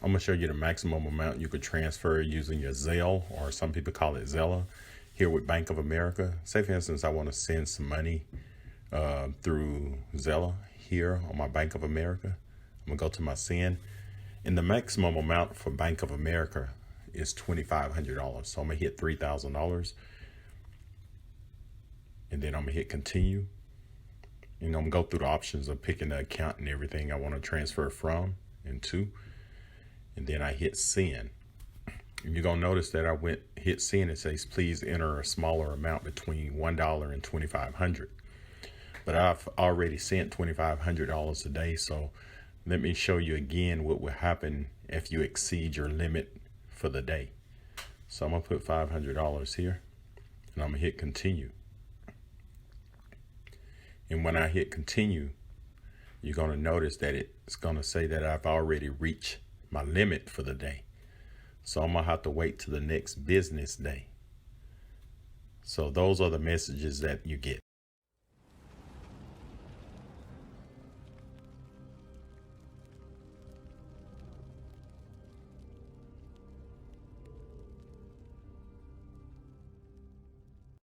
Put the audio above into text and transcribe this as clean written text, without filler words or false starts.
I'm gonna show you the maximum amount you could transfer using your Zelle, or some people call it Zella, here with Bank of America. Say for instance, I want to send some money through Zella here on my Bank of America. I'm gonna go to my send, and the maximum amount for Bank of America is $2,500. So I'm gonna hit $3,000, and then I'm gonna hit continue. And I'm gonna go through the options of picking the account and everything I want to transfer from and to, and then I hit send. And you're gonna notice that I hit send. It says please enter a smaller amount between $1 and $2,500. But I've already sent $2,500 a day, so let me show you again what will happen if you exceed your limit for the day. So I'm gonna put $500 here, and I'm gonna hit continue. And when I hit continue, you're gonna notice that it's gonna say that I've already reached my limit for the day. So I'm gonna have to wait till the next business day. So those are the messages that you get.